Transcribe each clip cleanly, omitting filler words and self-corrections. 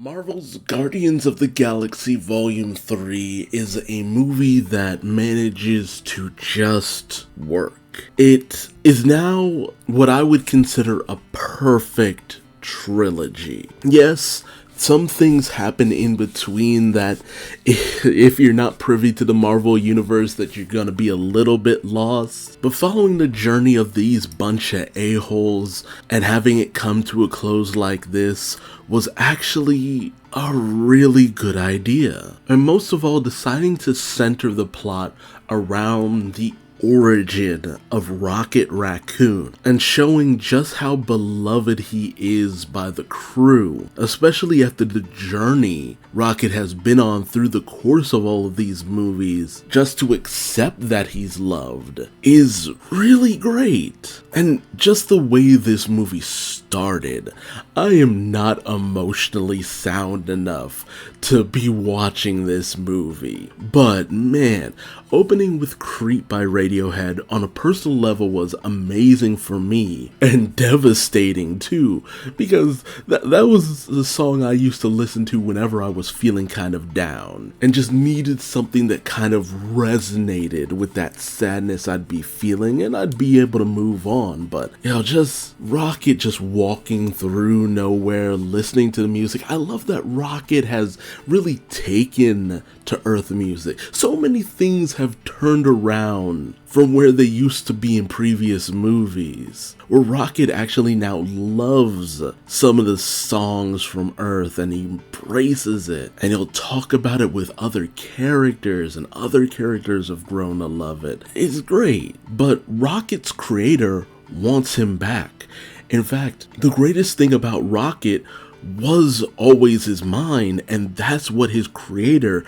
Marvel's Guardians of the Galaxy Volume 3 is a movie that manages to just work. It is now what I would consider a perfect trilogy. Yes, some things happen in between that if you're not privy to the Marvel universe that you're gonna be a little bit lost. But following the journey of these bunch of a-holes and having it come to a close like this was actually a really good idea. And most of all, deciding to center the plot around the origin of Rocket Raccoon and showing just how beloved he is by the crew, especially after the journey Rocket has been on through the course of all of these movies. Just to accept that he's loved is really great. And just the way this movie started, I am not emotionally sound enough to be watching this movie. But man, opening with Creep by Radiohead on a personal level was amazing for me, and devastating too, because that was the song I used to listen to whenever I was feeling kind of down, and just needed something that kind of resonated with that sadness I'd be feeling, and I'd be able to move on. But, just Rocket just walking through nowhere, listening to the music. I love that Rocket has really taken to Earth music. So many things have turned around from where they used to be in previous movies, where Rocket actually now loves some of the songs from Earth and he embraces it, and he'll talk about it with other characters, and other characters have grown to love it. It's great, but Rocket's creator wants him back. In fact, the greatest thing about Rocket was always his mind, and that's what his creator,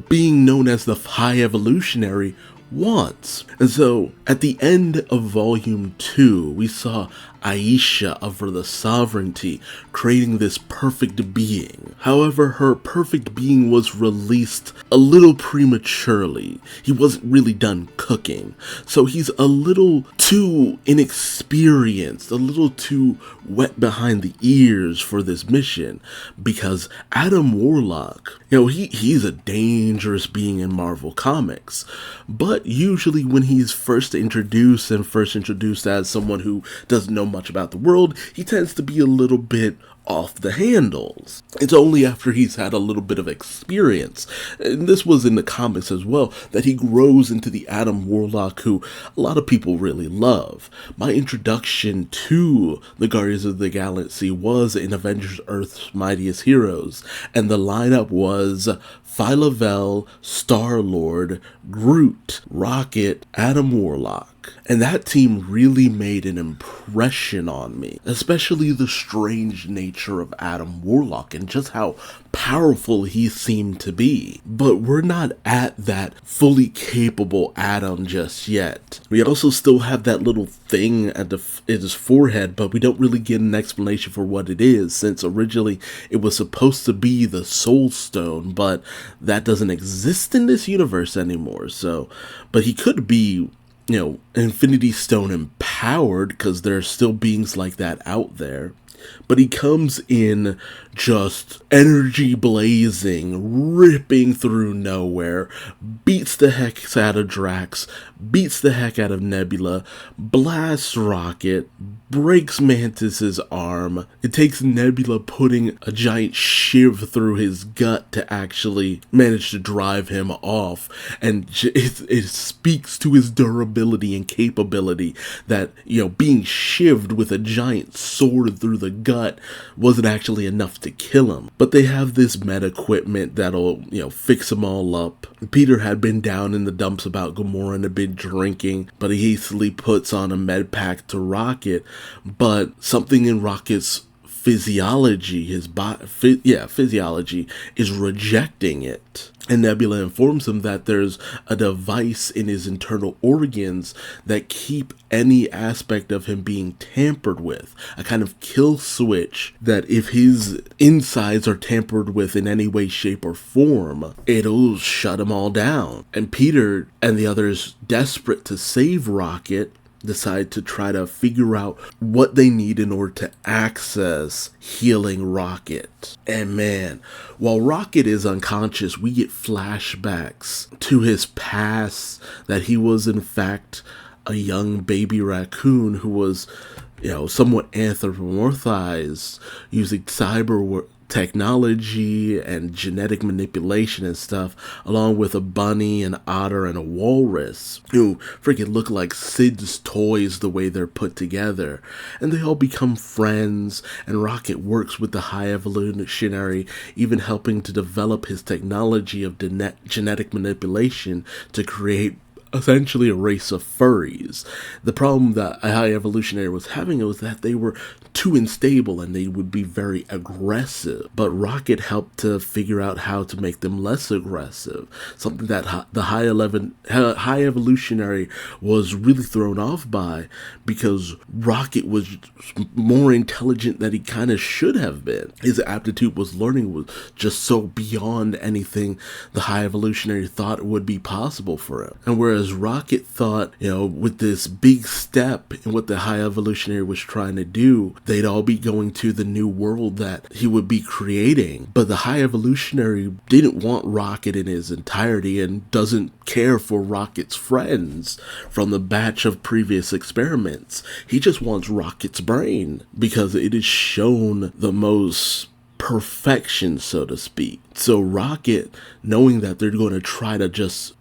being known as the High Evolutionary, wants. And so, at the end of Volume 2, we saw Aisha of the Sovereignty creating this perfect being. However, her perfect being was released a little prematurely. He wasn't really done cooking. So he's a little too inexperienced, a little too wet behind the ears for this mission, because Adam Warlock, he's a dangerous being in Marvel Comics, but usually when he's first introduced as someone who doesn't know much about the world, he tends to be a little bit off the handles. It's only after he's had a little bit of experience, and this was in the comics as well, that he grows into the Adam Warlock who a lot of people really love. My introduction to the Guardians of the Galaxy was in Avengers Earth's Mightiest Heroes, and the lineup was Phyla-Vell, Star-Lord, Groot, Rocket, Adam Warlock. And that team really made an impression on me, especially the strange nature of Adam Warlock and just how powerful he seemed to be. But we're not at that fully capable Adam just yet. We also still have that little thing at his forehead, but we don't really get an explanation for what it is, since originally it was supposed to be the Soul Stone, but that doesn't exist in this universe anymore. But he could be, Infinity Stone empowered, because there are still beings like that out there. But he comes in just energy blazing, ripping through nowhere, beats the heck out of Drax, beats the heck out of Nebula, blasts Rocket, breaks Mantis's arm. It takes Nebula putting a giant shiv through his gut to actually manage to drive him off, and it speaks to his durability and capability that, being shivved with a giant sword through the gut wasn't actually enough to kill him. But they have this med equipment that'll, fix them all up. Peter had been down in the dumps about Gamora and had been drinking, but he hastily puts on a med pack to Rocket, but something in Rocket's physiology, physiology is rejecting it. And Nebula informs him that there's a device in his internal organs that keep any aspect of him being tampered with. A kind of kill switch that if his insides are tampered with in any way, shape, or form, it'll shut him all down. And Peter and the others, desperate to save Rocket, decide to try to figure out what they need in order to access healing Rocket. And man, while Rocket is unconscious, we get flashbacks to his past, that he was in fact a young baby raccoon who was, somewhat anthropomorphized using cyber technology and genetic manipulation and stuff, along with a bunny, an otter, and a walrus who freaking look like Sid's toys the way they're put together. And they all become friends, and Rocket works with the High Evolutionary, even helping to develop his technology of genetic manipulation to create essentially a race of furries. The problem that a High Evolutionary was having was that they were too unstable and they would be very aggressive. But Rocket helped to figure out how to make them less aggressive, something that the High Evolutionary was really thrown off by, because Rocket was more intelligent than he kind of should have been. His aptitude was learning was just so beyond anything the High Evolutionary thought would be possible for him. And whereas Rocket thought, with this big step in what the High Evolutionary was trying to do, they'd all be going to the new world that he would be creating. But the High Evolutionary didn't want Rocket in his entirety and doesn't care for Rocket's friends from the batch of previous experiments. He just wants Rocket's brain because it is shown the most perfection, so to speak. So Rocket, knowing that they're going to try to just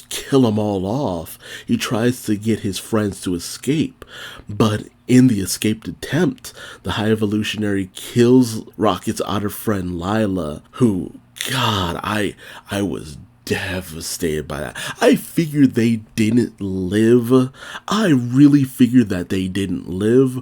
kill them all off, he tries to get his friends to escape. But in the escaped attempt, the High Evolutionary kills Rocket's otter friend Lila, who, God, I was devastated by that. I figured they didn't live. I really figured that they didn't live.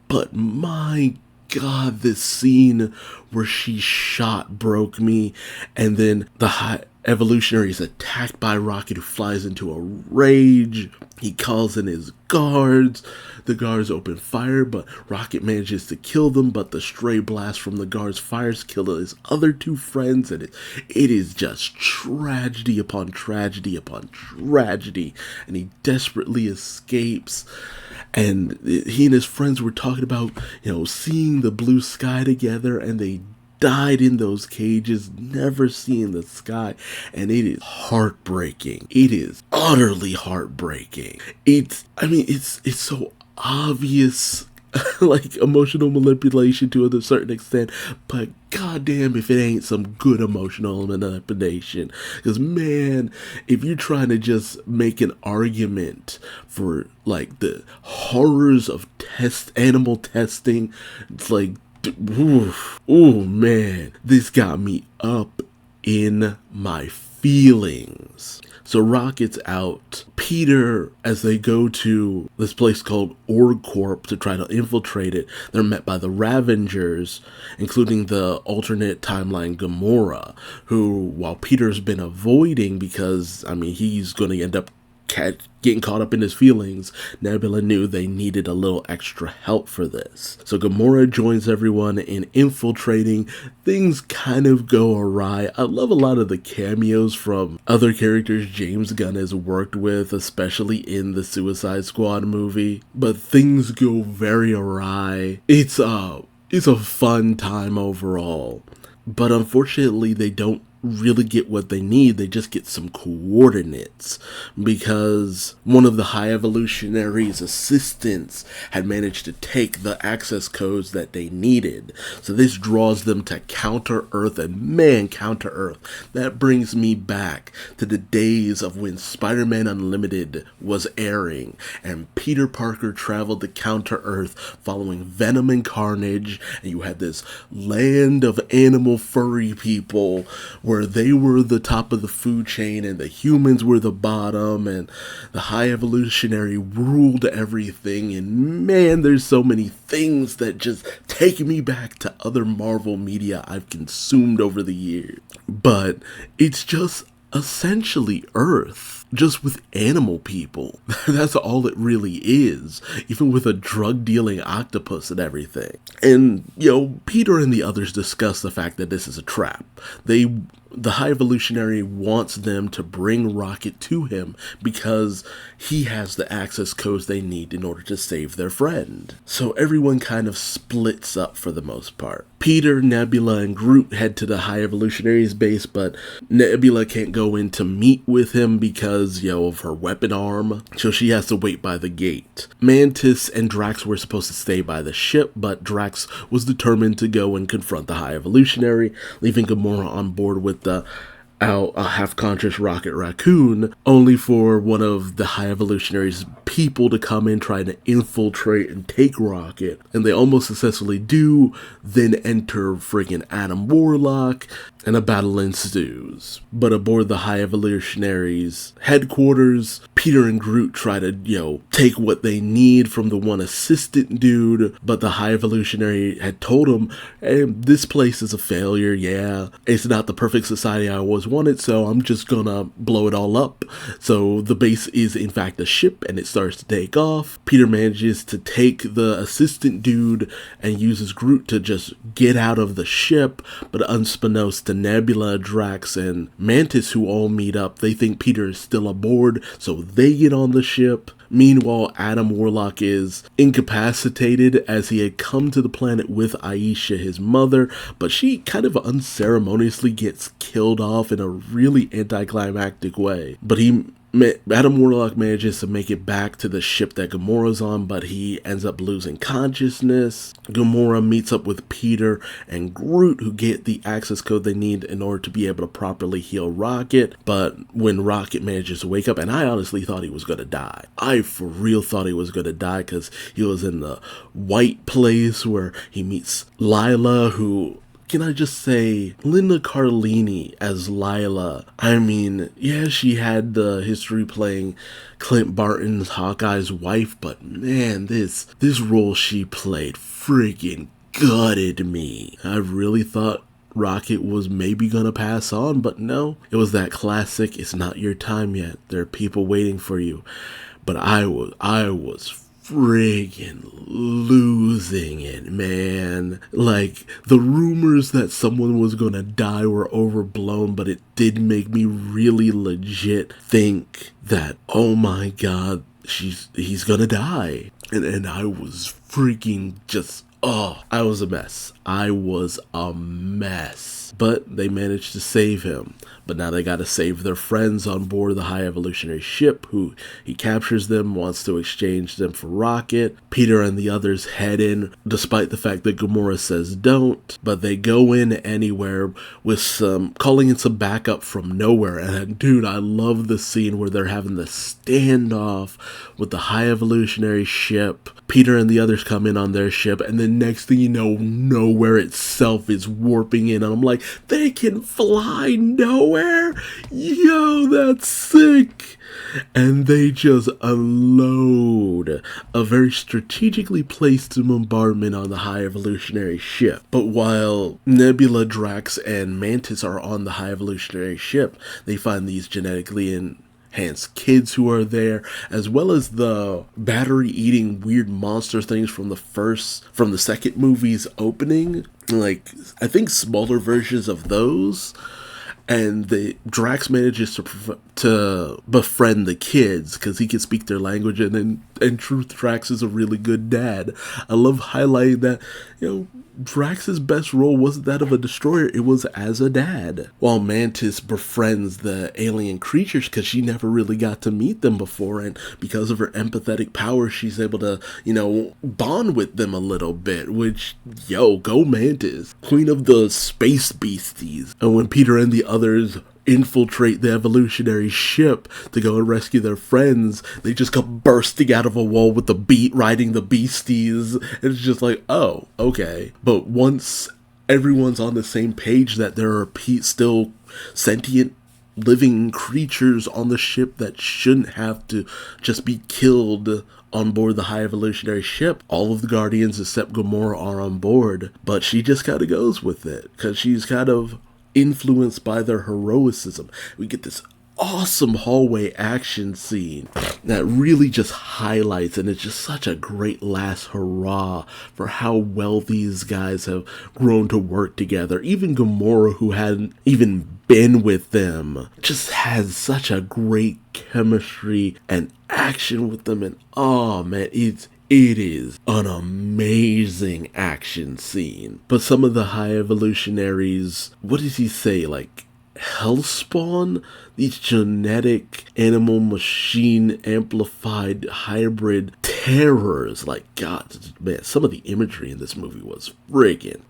But my God, this scene where she shot broke me. And then the High Evolutionary is attacked by Rocket, who flies into a rage. He calls in his guards. The guards open fire, but Rocket manages to kill them. But the stray blast from the guards' fires kill his other two friends. And it is just tragedy upon tragedy upon tragedy. And he desperately escapes. And he and his friends were talking about, seeing the blue sky together, and they died in those cages, never seeing the sky. And it is heartbreaking. It is utterly heartbreaking. It's so obvious, like emotional manipulation to a certain extent, but goddamn if it ain't some good emotional manipulation. Because man, if you're trying to just make an argument for like the horrors of animal testing, it's like, ooh man, this got me up in my feelings. So Rocket's out. Peter, as they go to this place called OrgCorp to try to infiltrate it, they're met by the Ravengers, including the alternate timeline Gamora, who, while Peter's been avoiding because, he's going to end up getting caught up in his feelings, Nebula knew they needed a little extra help for this. So Gamora joins everyone in infiltrating. Things kind of go awry. I love a lot of the cameos from other characters James Gunn has worked with, especially in the Suicide Squad movie. But things go very awry. It's a fun time overall. But unfortunately, they don't really get what they need. They just get some coordinates, because one of the High Evolutionary's assistants had managed to take the access codes that they needed. So this draws them to Counter-Earth, and man, Counter-Earth, that brings me back to the days of when Spider-Man Unlimited was airing, and Peter Parker traveled to Counter-Earth following Venom and Carnage, and you had this land of animal furry people where they were the top of the food chain and the humans were the bottom, and the High Evolutionary ruled everything. And man, there's so many things that just take me back to other Marvel media I've consumed over the years. But it's just essentially Earth. just with animal people. That's all it really is, even with a drug-dealing octopus and everything. And, Peter and the others discuss the fact that this is a trap. The High Evolutionary wants them to bring Rocket to him because he has the access codes they need in order to save their friend. So everyone kind of splits up for the most part. Peter, Nebula, and Groot head to the High Evolutionary's base, but Nebula can't go in to meet with him because, of her weapon arm, so she has to wait by the gate. Mantis and Drax were supposed to stay by the ship, but Drax was determined to go and confront the High Evolutionary, leaving Gamora on board with the a half-conscious Rocket Raccoon, only for one of the High Evolutionary's people to come in trying to infiltrate and take Rocket, and they almost successfully do, then enter friggin' Adam Warlock, and a battle ensues. But aboard the High Evolutionary's headquarters, Peter and Groot try to, take what they need from the one assistant dude, but the High Evolutionary had told him, hey, this place is a failure, it's not the perfect society I always wanted, so I'm just gonna blow it all up. So the base is in fact a ship, and it starts to take off. Peter manages to take the assistant dude and uses Groot to just get out of the ship, but unbeknownst to Nebula, Drax, and Mantis, who all meet up, they think Peter is still aboard, so they get on the ship. Meanwhile, Adam Warlock is incapacitated as he had come to the planet with Aisha, his mother, but she kind of unceremoniously gets killed off in a really anticlimactic way. But Adam Warlock manages to make it back to the ship that Gamora's on, but he ends up losing consciousness. Gamora meets up with Peter and Groot, who get the access code they need in order to be able to properly heal Rocket. But when Rocket manages to wake up, and I honestly thought he was going to die. I for real thought he was going to die because he was in the white place where he meets Lila, who... Can I just say, Linda Cardellini as Lila? I mean, yeah, she had the history playing Clint Barton's Hawkeye's wife, but man, this role she played friggin' gutted me. I really thought Rocket was maybe gonna pass on, but no. It was that classic, it's not your time yet. There are people waiting for you. But I was friggin' losing it, man. Like, the rumors that someone was gonna die were overblown, but it did make me really legit think that, oh my god, he's gonna die. And I was freaking just, I was a mess. But they managed to save him. But now they gotta save their friends on board the High Evolutionary ship, who he captures them, wants to exchange them for Rocket. Peter and the others head in, despite the fact that Gamora says don't. But they go in anywhere with calling in some backup from nowhere. And dude, I love the scene where they're having the standoff with the High Evolutionary ship. Peter and the others come in on their ship, and then next thing you know, nowhere itself is warping in, and I'm like, they can fly nowhere? Yo, that's sick! And they just unload a very strategically placed bombardment on the High Evolutionary ship. But while Nebula, Drax, and Mantis are on the High Evolutionary ship, they find these genetically enhanced kids who are there, as well as the battery-eating weird monster things from the second movie's opening. Like, I think smaller versions of those. And Drax manages to befriend the kids because he can speak their language, and in truth, Drax is a really good dad. I love highlighting that, Drax's best role wasn't that of a destroyer, it was as a dad. While Mantis befriends the alien creatures because she never really got to meet them before, and because of her empathetic power, she's able to, bond with them a little bit, which, go Mantis. Queen of the space beasties. And when Peter and the others infiltrate the evolutionary ship to go and rescue their friends, they just come bursting out of a wall with the beat riding the beasties. It's just like, oh, okay. But once everyone's on the same page that there are still sentient living creatures on the ship that shouldn't have to just be killed on board the High Evolutionary ship, all of the Guardians except Gamora are on board, but she just kind of goes with it because she's kind of influenced by their heroicism. We get this awesome hallway action scene that really just highlights, and it's just such a great last hurrah for how well these guys have grown to work together. Even Gamora, who hadn't even been with them, just has such a great chemistry and action with them, and oh man, it is an amazing action scene. But some of the high evolutionaries, what does he say, like Hellspawn? These genetic animal machine amplified hybrid terrors. Like, God, man, some of the imagery in this movie was friggin'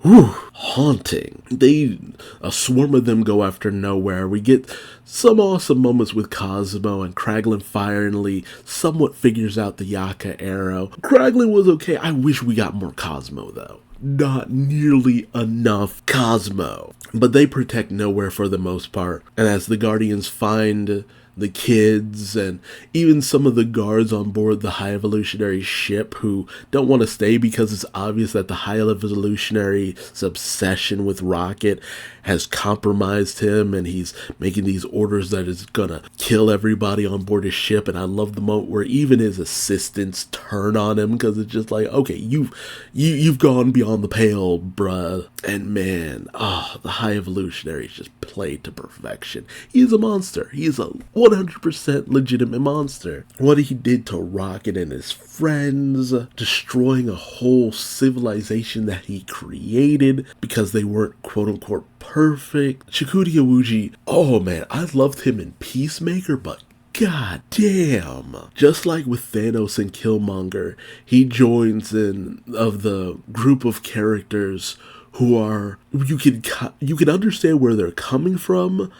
haunting. A swarm of them go after Nowhere. We get some awesome moments with Cosmo, and Kraglin finally somewhat figures out the Yaka arrow. Kraglin was okay. I wish we got more Cosmo, though. Not nearly enough Cosmo. But they protect Nowhere for the most part. And as the Guardians find the kids and even some of the guards on board the High Evolutionary ship who don't want to stay because it's obvious that the High Evolutionary's obsession with Rocket has compromised him, and he's making these orders that is gonna kill everybody on board his ship. And I love the moment where even his assistants turn on him, because it's just like, okay, you've gone beyond the pale, bruh. And man, the High Evolutionary is just played to perfection. He's a monster. He's a 100% legitimate monster. What he did to Rocket and his friends, destroying a whole civilization that he created because they weren't quote-unquote perfect. Chakotay Iwuji, oh man, I loved him in Peacemaker, but god damn. Just like with Thanos and Killmonger, he joins in of the group of characters who are, you can understand where they're coming from,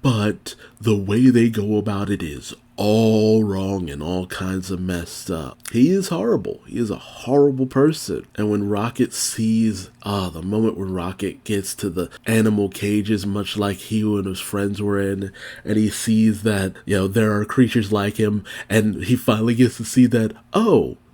but the way they go about it is all wrong and all kinds of messed up. He is horrible. He is a horrible person. And when Rocket sees, the moment when Rocket gets to the animal cages, much like he and his friends were in, and he sees that, there are creatures like him, and he finally gets to see that,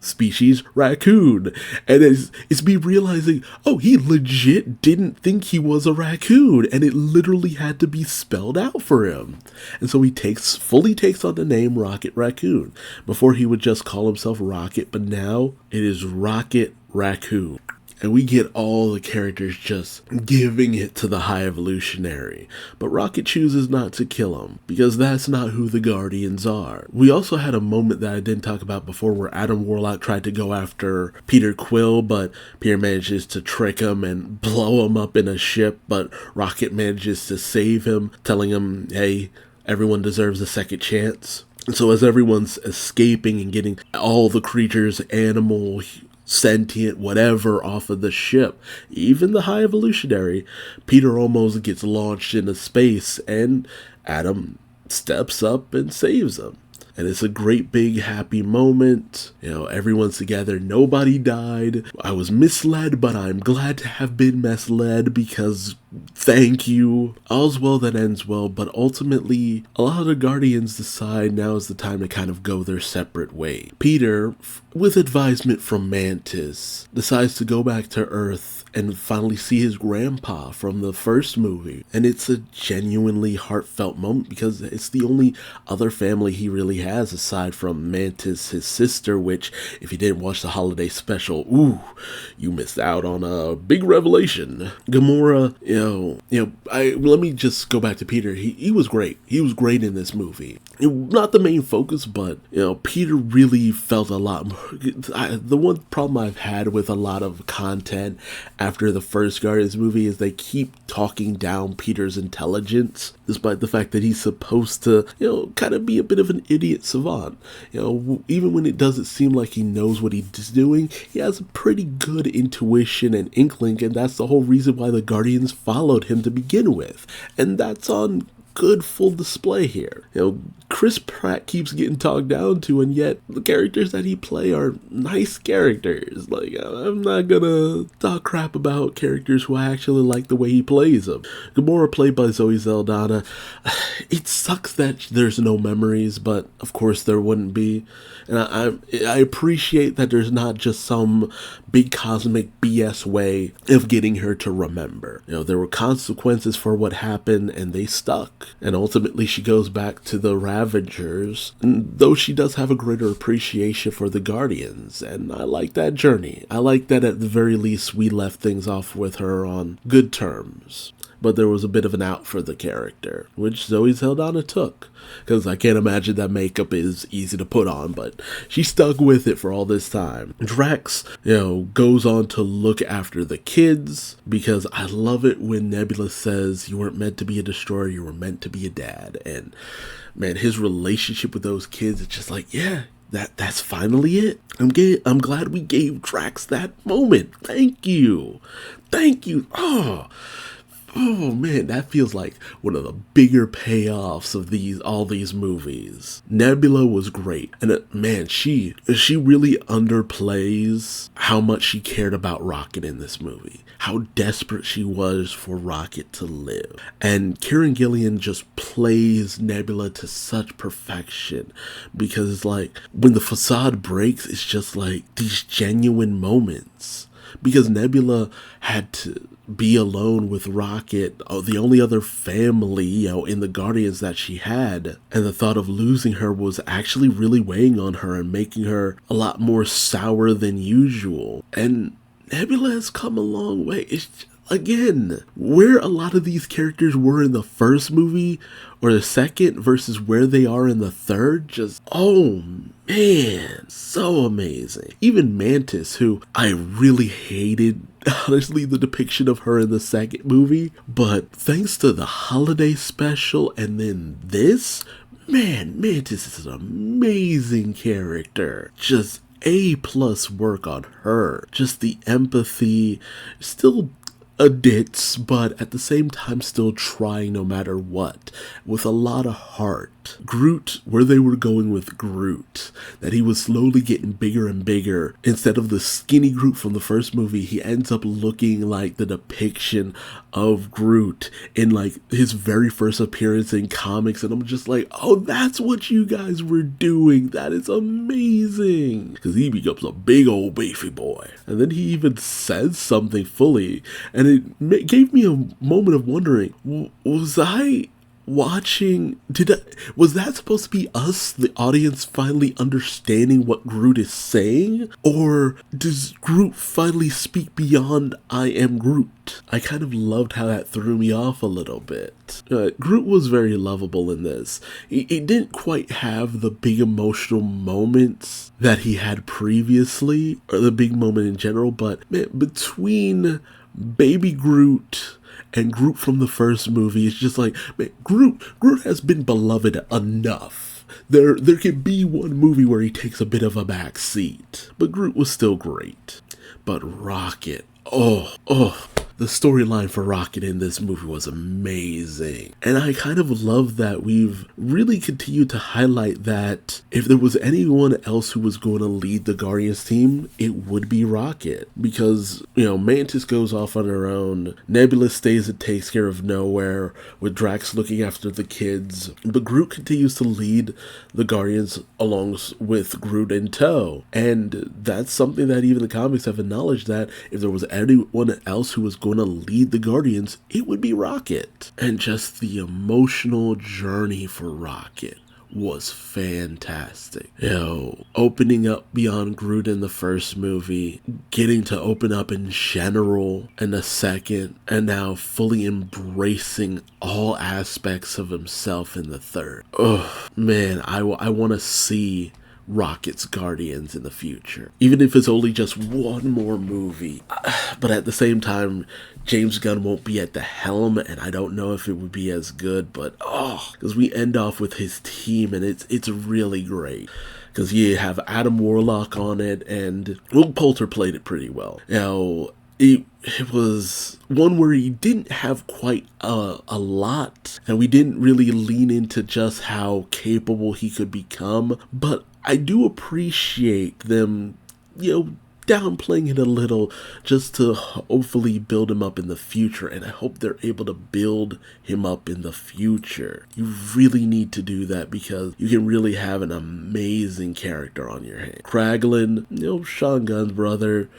species raccoon. And it's me realizing, he legit didn't think he was a raccoon, and it literally had to be spelled out for him. And so he fully takes on the name Rocket Raccoon. Before he would just call himself Rocket, but now it is Rocket Raccoon. And we get all the characters just giving it to the High Evolutionary. But Rocket chooses not to kill him, because that's not who the Guardians are. We also had a moment that I didn't talk about before where Adam Warlock tried to go after Peter Quill, but Peter manages to trick him and blow him up in a ship, but Rocket manages to save him, telling him, hey, everyone deserves a second chance. And so as everyone's escaping and getting all the creatures, animal, sentient, whatever, off of the ship, even the High Evolutionary, Peter almost gets launched into space, and Adam steps up and saves him. And it's a great big happy moment. Everyone's together. Nobody died. I was misled, but I'm glad to have been misled, because thank you. All's well that ends well, but ultimately, a lot of the Guardians decide now is the time to kind of go their separate way. Peter, with advisement from Mantis, decides to go back to Earth and finally see his grandpa from the first movie. And it's a genuinely heartfelt moment, because it's the only other family he really has aside from Mantis, his sister, which, if you didn't watch the holiday special, you missed out on a big revelation. Gamora, let me just go back to Peter. He was great. He was great in this movie. Not the main focus, but, Peter really felt a lot more. The one problem I've had with a lot of content after the first Guardians movie is they keep talking down Peter's intelligence, despite the fact that he's supposed to, kind of be a bit of an idiot savant. Even when it doesn't seem like he knows what he's doing, he has a pretty good intuition and inkling, and that's the whole reason why the Guardians followed him to begin with. And that's on good full display here. Chris Pratt keeps getting talked down to, and yet the characters that he play are nice characters. Like, I'm not gonna talk crap about characters who I actually like the way he plays them. Gamora, played by Zoe Saldana. It sucks that there's no memories, but of course there wouldn't be. And I appreciate that there's not just some big cosmic BS way of getting her to remember. There were consequences for what happened and they stuck. And ultimately she goes back to the Ravagers, though she does have a greater appreciation for the Guardians. And I like that journey. I like that at the very least we left things off with her on good terms. But there was a bit of an out for the character, which Zoe Saldana took. Because I can't imagine that makeup is easy to put on, but she stuck with it for all this time. Drax, goes on to look after the kids, because I love it when Nebula says, you weren't meant to be a destroyer, you were meant to be a dad. And man, his relationship with those kids, it's just like, yeah, that's finally it. I'm glad we gave Drax that moment. Thank you. Oh man, that feels like one of the bigger payoffs of all these movies. Nebula was great, and man, she really underplays how much she cared about Rocket in this movie. How desperate she was for Rocket to live. And Kieran Gillian just plays Nebula to such perfection, because it's like when the facade breaks, it's just like these genuine moments. Because Nebula had to be alone with Rocket, the only other family, in the Guardians that she had. And the thought of losing her was actually really weighing on her and making her a lot more sour than usual. And Nebula has come a long way. It's, again, where a lot of these characters were in the first movie or the second versus where they are in the third, just, oh man, so amazing. Even Mantis, who I really hated, honestly, the depiction of her in the second movie, but thanks to the holiday special and then this, man, Mantis is an amazing character. Just A+ work on her. Just the empathy, still a ditz, but at the same time still trying no matter what, with a lot of heart. Groot, where they were going with Groot, that he was slowly getting bigger and bigger. Instead of the skinny Groot from the first movie, he ends up looking like the depiction of Groot in like his very first appearance in comics, and I'm just like, oh, that's what you guys were doing. That is amazing. Because he becomes a big old beefy boy. And then he even says something fully, and it gave me a moment of wondering, was I watching, was that supposed to be us, the audience, finally understanding what Groot is saying? Or does Groot finally speak beyond I am Groot? I kind of loved how that threw me off a little bit. Groot was very lovable in this. He didn't quite have the big emotional moments that he had previously, or the big moment in general, but man, between Baby Groot and Groot from the first movie, it's just like, man, Groot has been beloved enough. There can be one movie where he takes a bit of a back seat, but Groot was still great. But Rocket, the storyline for Rocket in this movie was amazing. And I kind of love that we've really continued to highlight that if there was anyone else who was going to lead the Guardians team, it would be Rocket. Because, Mantis goes off on her own, Nebula stays and takes care of Nowhere, with Drax looking after the kids, but Groot continues to lead the Guardians along with Groot in tow. And that's something that even the comics have acknowledged, that if there was anyone else who was going to lead the Guardians, it would be Rocket. And just the emotional journey for Rocket was fantastic. Opening up beyond Groot in the first movie, getting to open up in general in the second, and now fully embracing all aspects of himself in the third. Oh man, I want to see Rocket's Guardians in the future, even if it's only just one more movie. But at the same time, James Gunn won't be at the helm, and I don't know if it would be as good, but because we end off with his team, and it's really great. Because you have Adam Warlock on it, and Will Poulter played it pretty well. It was one where he didn't have quite a lot, and we didn't really lean into just how capable he could become, but I do appreciate them, downplaying it a little just to hopefully build him up in the future, and I hope they're able to build him up in the future. You really need to do that because you can really have an amazing character on your hand. Kraglin, Sean Gunn's brother,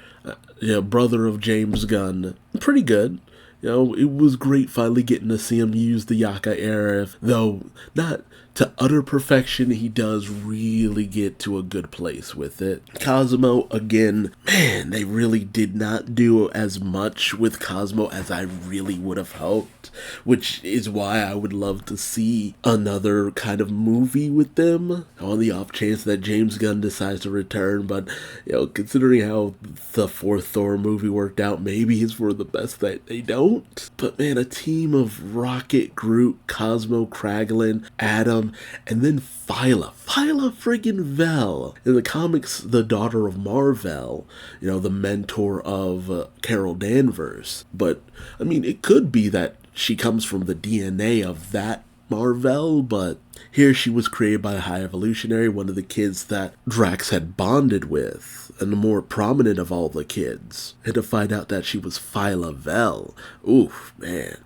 brother of James Gunn, pretty good. It was great finally getting to see him use the Yaka era, though not to utter perfection. He does really get to a good place with it. Cosmo, again, man, they really did not do as much with Cosmo as I really would have hoped, which is why I would love to see another kind of movie with them on the off chance that James Gunn decides to return. But, considering how the fourth Thor movie worked out, maybe it's for the best that they don't. But man, a team of Rocket, Groot, Cosmo, Kraglin, Adam, and then Phyla friggin' Vel. In the comics, the daughter of Mar-Vell, the mentor of Carol Danvers. But, I mean, it could be that she comes from the DNA of that Mar-Vell, but here she was created by a High Evolutionary, one of the kids that Drax had bonded with, and the more prominent of all the kids. And to find out that she was Phyla Vel, oof, man,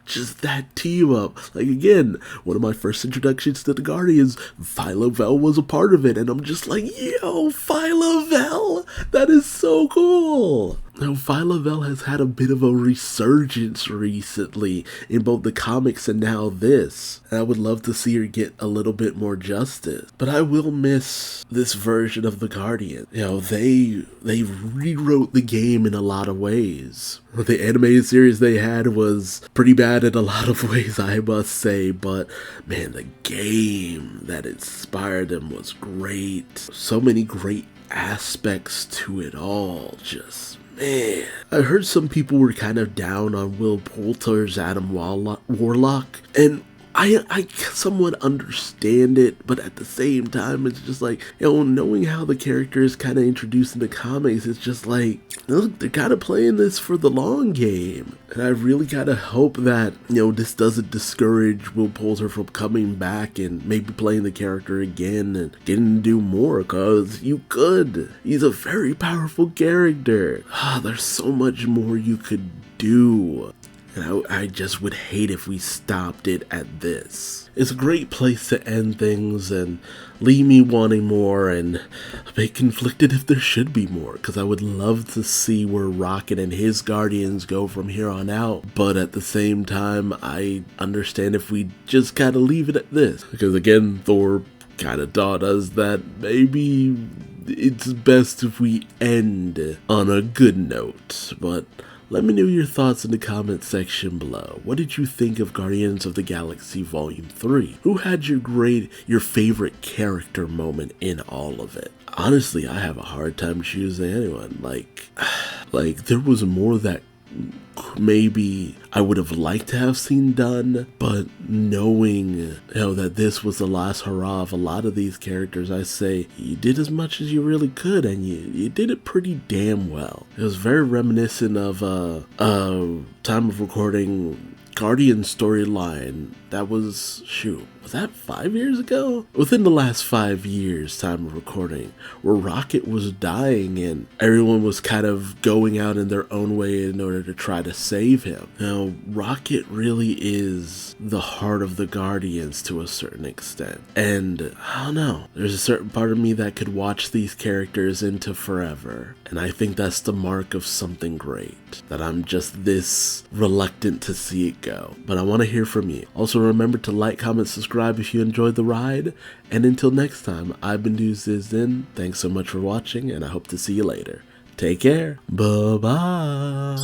just that team up. Like, again, one of my first introductions to the Guardians, Phyla Vel was a part of it, and I'm just like, yo, Phyla Vel, that is so cool. Now, Phyla Vel has had a bit of a resurgence recently in both the comics and now this. And I would love to see her get a little bit more justice. But I will miss this version of the Guardian. They rewrote the game in a lot of ways. The animated series they had was pretty bad in a lot of ways, I must say. But man, the game that inspired them was great. So many great aspects to it all. Just, man. I heard some people were kind of down on Will Poulter's Adam Warlock, and I somewhat understand it, but at the same time, it's just like, knowing how the character is kind of introduced in the comics, it's just like, look, they're kind of playing this for the long game. And I really kind of hope that, this doesn't discourage Will Poulter from coming back and maybe playing the character again and getting to do more, because you could. He's a very powerful character. There's so much more you could do. And I just would hate if we stopped it at this. It's a great place to end things and leave me wanting more and a bit conflicted if there should be more, because I would love to see where Rocket and his Guardians go from here on out. But at the same time, I understand if we just kind of leave it at this, because again, Thor kind of taught us that maybe it's best if we end on a good note. But let me know your thoughts in the comment section below. What did you think of Guardians of the Galaxy Volume 3? Who had your favorite character moment in all of it? Honestly, I have a hard time choosing anyone. Like there was more that maybe I would have liked to have seen done, but knowing that this was the last hurrah of a lot of these characters, I say you did as much as you really could, and you did it pretty damn well. It was very reminiscent of time of recording Guardian storyline that was, was that 5 years ago? Within the last 5 years, time of recording, where Rocket was dying and everyone was kind of going out in their own way in order to try to save him. Now, Rocket really is the heart of the Guardians to a certain extent. And I don't know, there's a certain part of me that could watch these characters into forever. And I think that's the mark of something great, that I'm just this reluctant to see it go. But I want to hear from you. Also, remember to like, comment, subscribe if you enjoyed the ride. And until next time, I've been Duuz-Diz-Din. Thanks so much for watching, and I hope to see you later. Take care. Bye-bye.